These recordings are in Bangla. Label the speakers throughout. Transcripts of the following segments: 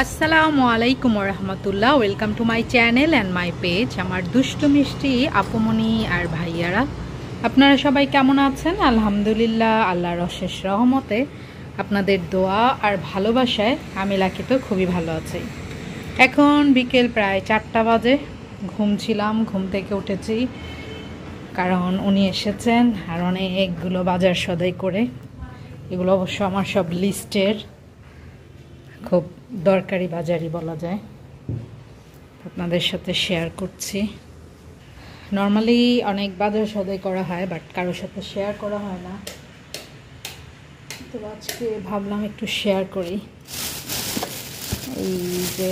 Speaker 1: আসসালামু আলাইকুম রহমতুল্লাহ। Welcome to my channel and my page. আমার দুষ্টু মিষ্টি আপুমনি আর ভাইয়ারা, আপনারা সবাই কেমন আছেন? আলহামদুলিল্লাহ, আল্লাহর অশেষ রহমতে আপনাদের দোয়া আর ভালোবাসায় আমি লাকি তো খুবই ভালো আছি। এখন বিকেল প্রায় 4টা বাজে। ঘুমছিলাম, ঘুম থেকে উঠেছি কারণ উনি এসেছেন আর অনেকগুলো বাজার সদাই করে। এগুলো অবশ্য আমার সব লিস্টের, খুব দরকারি বাজারই বলা যায়। আপনাদের সাথে শেয়ার করছি। নর্মালি অনেক বাজার সদাই করা হয়, বাট কারোর সাথে শেয়ার করা হয় না, তো আজকে ভাবলাম একটু শেয়ার করি। এই যে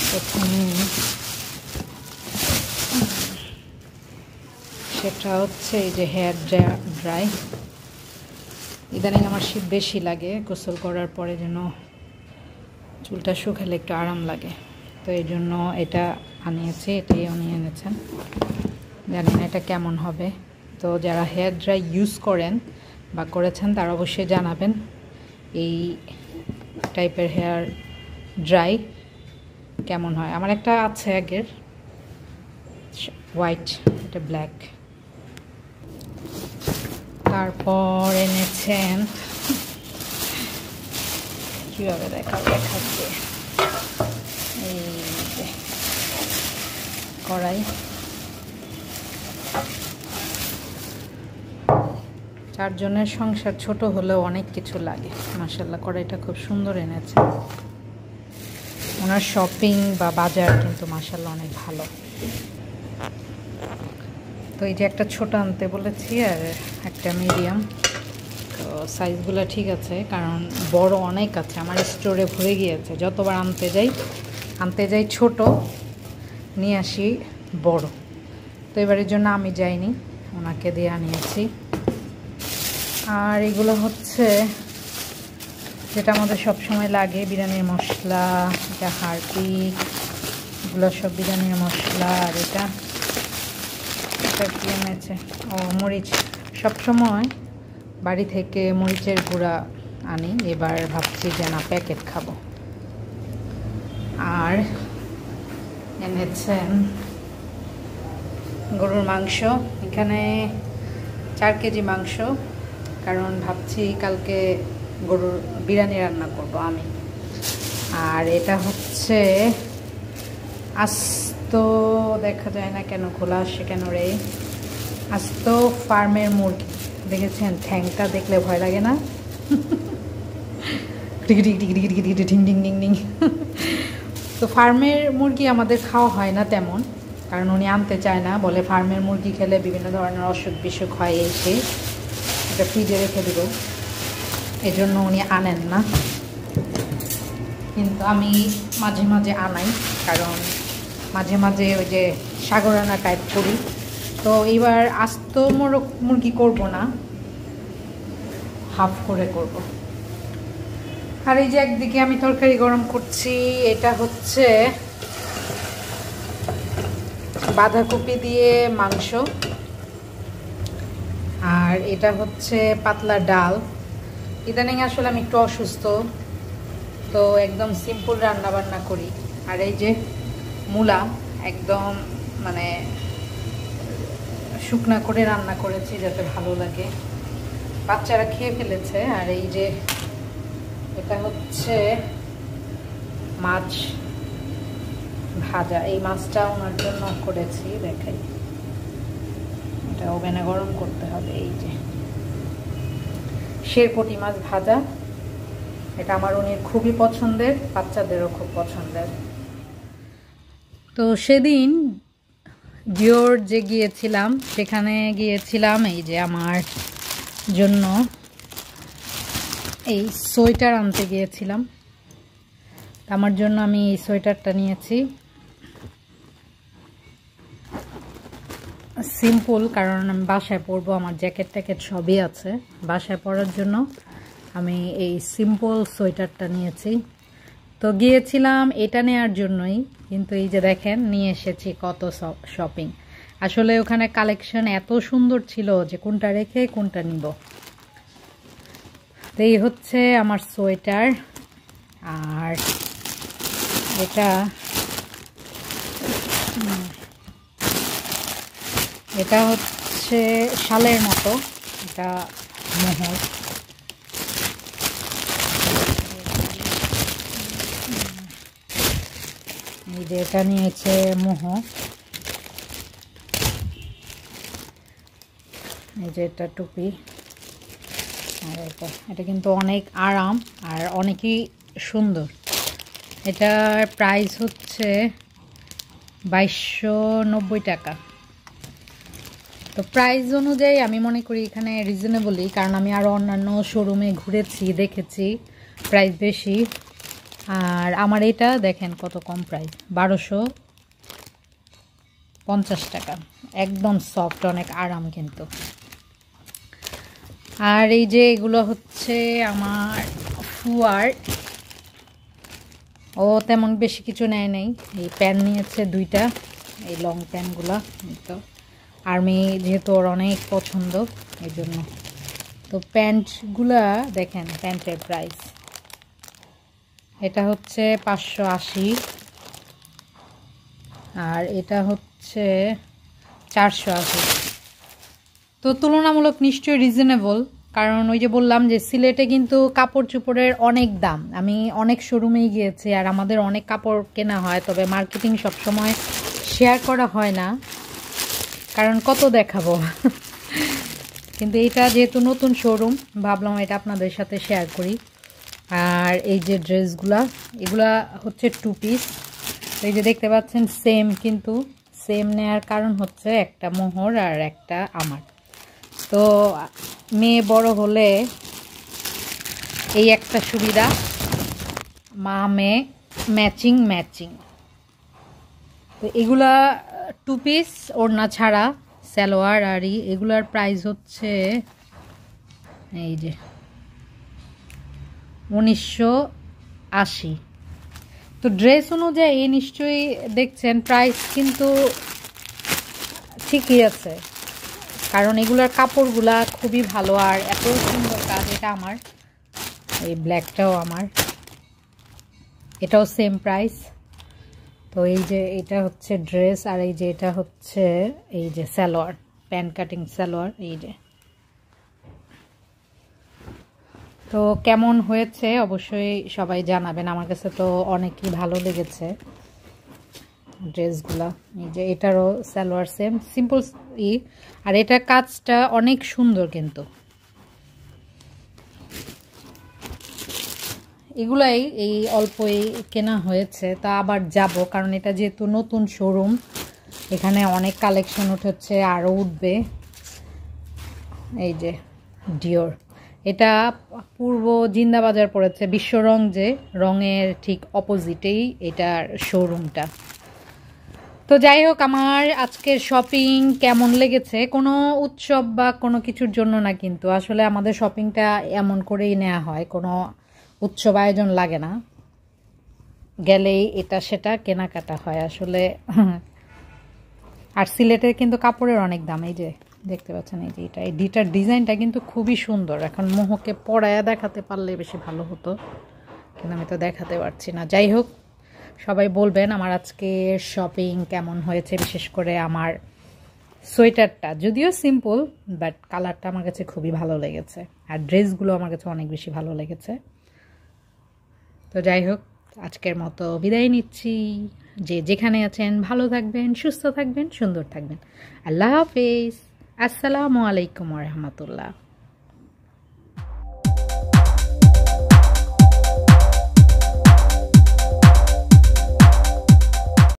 Speaker 1: প্রথমে সেটা হচ্ছে এই যে হেয়ার ড্রাই। ইদানিং আমার শীত বেশি লাগে, গোসল করার পরে যেন চুলটা শুকালে একটু আরাম লাগে, তো এই জন্য এটা আনিয়েছি। এটাই উনি এনেছেন, জানি না এটা কেমন হবে। তো যারা হেয়ার ড্রাই ইউজ করেন বা করেছেন তারা অবশ্যই জানাবেন এই টাইপের হেয়ার ড্রাই কেমন হয়। আমার একটা আছে আগের, হোয়াইট, এটা ব্ল্যাক। তারপর এনেছেন, কীভাবে দেখাচ্ছে, এই যে কড়াই। 4 জনের সংসার, ছোট হলেও অনেক কিছু লাগে। মাশাআল্লাহ, কড়াইটা খুব সুন্দর এনেছে। ওনার শপিং বা বাজার কিন্তু মাশাআল্লাহ অনেক ভালো। তো এই যে একটা ছোট আনতে বলেছি আর একটা মিডিয়াম। তো সাইজগুলো ঠিক আছে, কারণ বড় অনেক আছে, আমার স্টোরে ভরে গিয়েছে। যতবার আনতে যাই ছোট, নিয়ে আসি বড়। তো এবারের জন্য আমি যাইনি, ওনাকে দিয়ে আনিয়েছি। আর এগুলো হচ্ছে যেটা আমাদের সব সময় লাগে, বিরিয়ানির মশলা, এটা হারপিক, এগুলো সব বিরিয়ানির মশলা। আর এটা কি এনেছে, ও মরিচ। সবসময় বাড়ি থেকে মরিচের গুঁড়া আনি, এবার ভাবছি যে না, প্যাকেট খাবো। আর এনেছেন গরুর মাংস, এখানে 4 কেজি মাংস, কারণ ভাবছি কালকে গরুর বিরিয়ানি রান্না করব আমি। আর এটা হচ্ছে আস্ত, দেখা যায় না কেন, খোলা আসছে কেন রে, আস্ত ফার্মের মুরগি। দেখেছেন ঠ্যাংটা দেখলে ভয় লাগে না? টিং টিং টিং টিং। তো ফার্মের মুরগি আমাদের খাওয়া হয় না তেমন, কারণ উনি আনতে চায় না, বলে ফার্মের মুরগি খেলে বিভিন্ন ধরনের অসুখ বিসুখ হয়। এসে এটা ফ্রিজে রেখে দেব, এজন্য উনি আনেন না। কিন্তু আমি মাঝে মাঝে আনাই, কারণ মাঝে মাঝে ওই যে সাগরানা টাইপ করি। তো এইবার আস্ত মুরগি করব না, হাফ করে করব। আর এই যে একদিকে আমি তরকারি গরম করছি, এটা হচ্ছে বাঁধাকপি দিয়ে মাংস, আর এটা হচ্ছে পাতলা ডাল। ইদানিং আসলে আমি একটু অসুস্থ, তো একদম সিম্পল রান্না বান্না করি। আর এই যে মূলা, একদম মানে শুকনা করে রান্না করেছি যাতে ভালো লাগে। বাচ্চারা খেয়ে ফেলেছে। আর এই যে এটা হচ্ছে মাছ ভাজা, এই মাছটা ওনার জন্য করেছি, দেখাই। এটা ওভেনে গরম করতে হবে। এই যে শেরপটি মাছ ভাজা, এটা আমার উনির খুবই পছন্দের, বাচ্চাদেরও খুব পছন্দের। তো সেদিন জিওর যে গিয়েছিলাম, সেখানে গিয়েছিলাম এই যে আমার জন্য এই সোয়েটার আনতে গিয়েছিলাম। আমার জন্য আমি এই সোয়েটারটা নিয়েছি, সিম্পল, কারণ আমি বাসায় পরবো, আমার জ্যাকেট ট্যাকেট সবই আছে। বাসায় পরার জন্য আমি এই সিম্পল সোয়েটারটা নিয়েছি। তো গিয়েছিলাম এটা নেওয়ার জন্যই, কিন্তু এই যে দেখেন নিয়ে এসেছি কত শপিং। আসলে ওখানে কালেকশন এত সুন্দর ছিল যে কোনটা রেখে কোনটা নিব। তো এই হচ্ছে আমার সোয়েটার, আর এটা এটা হচ্ছে শালের মতো, এটা মোহর। এই যে এটা নিয়েছে মোহর, এই যে এটা টুপি। আর এটা কিন্তু অনেক আরাম আর অনেকই সুন্দর। এটার প্রাইস হচ্ছে 2290 টাকা। তো প্রাইস অনুযায়ী আমি মনে করি এখানে রিজনেবলই, কারণ আমি আরও অন্যান্য শোরুমে ঘুরেছি, দেখেছি প্রাইস বেশি। আর আমার এটা দেখেন কত কম প্রাইস, 1250 টাকা। একদম সফট, অনেক আরাম কিন্তু। আর এই যে এগুলো হচ্ছে আমার ফুয়ার, ও তেমন বেশি কিছু নেয় নেই। এই প্যান্ট নিয়েছে 2টা, এই লং প্যান্টগুলো। তো আর্মি যেহেতু ওর অনেক পছন্দ এই জন্য। তো প্যান্টগুলা দেখেন, প্যান্টের প্রাইস এটা হচ্ছে 580, আর এটা হচ্ছে 480। তো তুলনামূলক নিশ্চয়ই রিজনেবল, কারণ ওই যে বললাম যে সিলেটে কিন্তু কাপড় চোপড়ের অনেক দাম। আমি অনেক শোরুমেই গিয়েছি আর আমাদের অনেক কাপড় কেনা হয়, তবে মার্কেটিং সবসময় শেয়ার করা হয় না, কারণ কত দেখাবো। কিন্তু এটা যেহেতু নতুন শোরুম, ভাবলাম এটা আপনাদের সাথে শেয়ার করি। আর এই যে ড্রেসগুলা, এগুলা হচ্ছে 2 পিস। এই যে দেখতে পাচ্ছেন সেম, কিন্তু সেম নেয়ার কারণ হচ্ছে একটা মোহর আর একটা আমার। তো মেয়ে বড় হলে এই একটা সুবিধা, মা মেয়ে ম্যাচিং ম্যাচিং। তো এগুলা 2 পিস ওড়না ছাড়া, সালোয়ার আর এগুলার প্রাইস হচ্ছে এই যে 1980। তো ড্রেস অনুযায়ী নিশ্চয়ই দেখছেন প্রাইস কিন্তু ঠিকই আছে, কারণ এগুলার কাপড়গুলা খুবই ভালো আর এত সুন্দর কাজ। এটা আমার, এই ব্ল্যাকটাও আমার, এটাও সেম প্রাইস। তো এই যে এটা হচ্ছে ড্রেস, আর এই যে এটা হচ্ছে এই যে সালোয়ার, প্যান্ট কাটিং সালোয়ার। এই যে তো কেমন হয়েছে অবশ্যই সবাই জানাবেন। আমার কাছে তো অনেকই ভালো লেগেছে ড্রেসগুলা। এই যে এটারও সালোয়ার সেম, সিম্পল আর এটার কাজটা অনেক সুন্দর কিন্তু। এগুলাই এই অল্পই কেনা হয়েছে, তা আবার যাব, কারণ এটা যেহেতু নতুন শোরুম, এখানে অনেক কালেকশন উঠেছে, আরও উঠবে। এই যে ডিওর, এটা পূর্ব জিন্দাবাজার পড়েছে, বিশ্বরং যে রঙের ঠিক অপোজিটেই এটার শোরুমটা। তো যাই হোক, আমার আজকের শপিং কেমন লেগেছে, কোনো উৎসব বা কোনো কিছুর জন্য না, কিন্তু আসলে আমাদের শপিংটা এমন করেই নেওয়া হয়, কোনো উৎসব আয়োজন লাগে না, গেলেই এটা সেটা কেনাকাটা হয় আসলে। আর সিলেটের কিন্তু কাপড়ের অনেক দাম। এই যে দেখতে পাচ্ছেন, এই যে এটা, এই ডিটার ডিজাইনটা কিন্তু খুবই সুন্দর। এখন মোহকে পরায়া দেখাতে পারলে বেশি ভালো হতো, কিন্তু আমি তো দেখাতে পারছি না। যাই হোক, সবাই বলবেন আমার আজকে শপিং কেমন হয়েছে, বিশেষ করে আমার সোয়েটারটা, যদিও সিম্পল বাট কালারটা আমার কাছে খুবই ভালো লেগেছে, আর ড্রেসগুলো আমার কাছে অনেক বেশি ভালো লেগেছে। তো যাই হোক, আজকের মতো বিদায় নিচ্ছি। যে যেখানে আছেন ভালো থাকবেন, সুস্থ থাকবেন, সুন্দর থাকবেন। আল্লাহ হাফেজ। আসসালামু আলাইকুম ওয়া রাহমাতুল্লাহ।